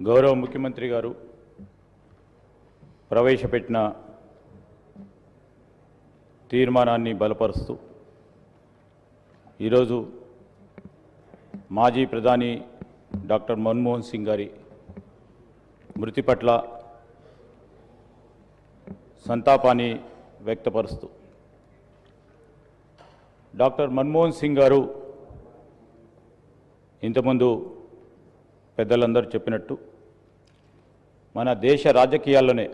గౌరవ ముఖ్యమంత్రి గారు ప్రవేశపెట్టిన తీర్మానాన్ని బలపరుస్తూ ఈరోజు మాజీ ప్రధాని డాక్టర్ మన్మోహన్ సింగ్ గారి మృతి పట్ల సంతాపాన్ని వ్యక్తపరుస్తూ డాక్టర్ మన్మోహన్ సింగ్ గారు ఇంతకుముందు పెద్దలందరూ చెప్పినట్టు మన దేశ రాజకీయాల్లోనే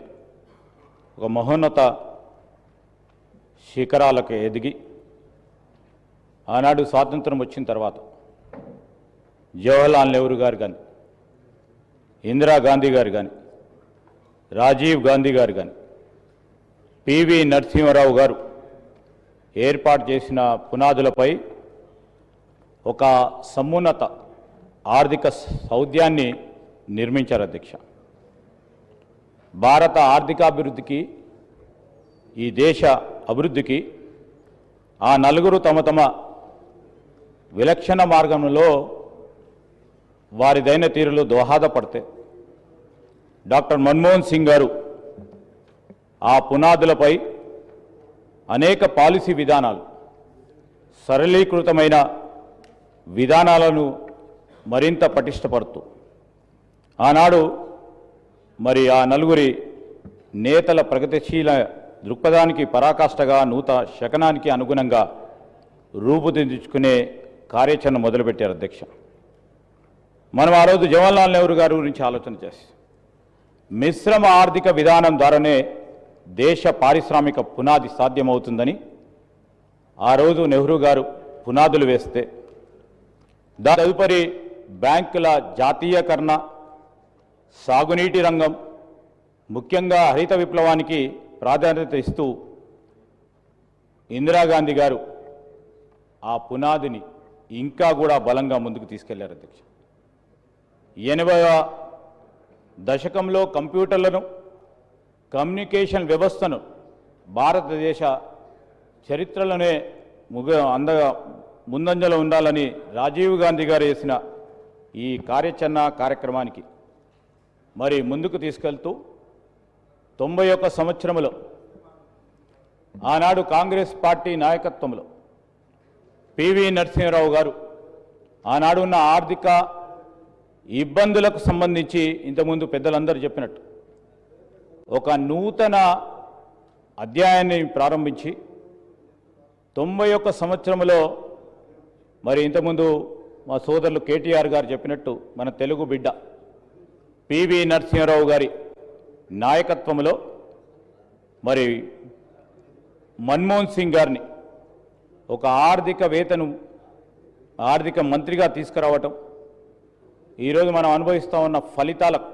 ఒక మహోన్నత శిఖరాలకు ఎదిగి ఆనాడు స్వాతంత్రం వచ్చిన తర్వాత జవహర్లాల్ నెహ్రూ గారు కానీ ఇందిరాగాంధీ గారు కానీ రాజీవ్ గాంధీ గారు కానీ పివి నరసింహారావు గారు ఏర్పాటు చేసిన పునాదులపై ఒక సమున్నత ఆర్థిక సౌధ్యాన్ని నిర్మించారు అధ్యక్ష. భారత ఆర్థికాభివృద్ధికి ఈ దేశ అభివృద్ధికి ఆ నలుగురు తమ తమ విలక్షణ మార్గంలో వారిదైన తీరులో దోహదపడితే డాక్టర్ మన్మోహన్ సింగ్ గారు ఆ పునాదులపై అనేక పాలసీ విధానాలు సరళీకృతమైన విధానాలను మరింత పటిష్టపడుతూ ఆనాడు మరి ఆ నలుగురి నేతల ప్రగతిశీల దృక్పథానికి పరాకాష్ఠగా నూతన శకనానికి అనుగుణంగా రూపుదిద్దుకునే కార్యాచరణ మొదలుపెట్టారు అధ్యక్ష. మనం ఆ రోజు జవహర్లాల్ నెహ్రూ గారి గురించి ఆలోచన చేసి మిశ్రమ ఆర్థిక విధానం ద్వారానే దేశ పారిశ్రామిక పునాది సాధ్యమవుతుందని ఆ రోజు నెహ్రూ గారు పునాదులు వేస్తే తదుపరి బ్యాంకుల జాతీయకరణ, సాగునీటి రంగం, ముఖ్యంగా హరిత విప్లవానికి ప్రాధాన్యత ఇస్తూ ఇందిరాగాంధీ గారు ఆ పునాదిని ఇంకా కూడా బలంగా ముందుకు తీసుకెళ్లారు అధ్యక్ష. 80వ దశకంలో కంప్యూటర్లను, కమ్యూనికేషన్ వ్యవస్థను భారతదేశ చరిత్రలోనే ముందంజలో ఉండాలని రాజీవ్ గాంధీ గారు చేసిన ఈ కార్యక్రమానికి మరి ముందుకు తీసుకెళ్తూ 91 సంవత్సరంలో ఆనాడు కాంగ్రెస్ పార్టీ నాయకత్వంలో పివి నరసింహారావు గారు ఆనాడు ఉన్న ఆర్థిక ఇబ్బందులకు సంబంధించి ఇంతకుముందు పెద్దలందరూ చెప్పినట్టు ఒక నూతన అధ్యాయాన్ని ప్రారంభించి 91 సంవత్సరంలో మరి ఇంతకుముందు మా సోదరులు కేటీఆర్ గారు చెప్పినట్టు మన తెలుగు బిడ్డ పివి నరసింహారావు గారి నాయకత్వంలో మరి మన్మోహన్ సింగ్ గారిని ఒక ఆర్థిక మంత్రిగా తీసుకురావటం, ఈరోజు మనం అనుభవిస్తూ ఉన్న ఫలితాలకు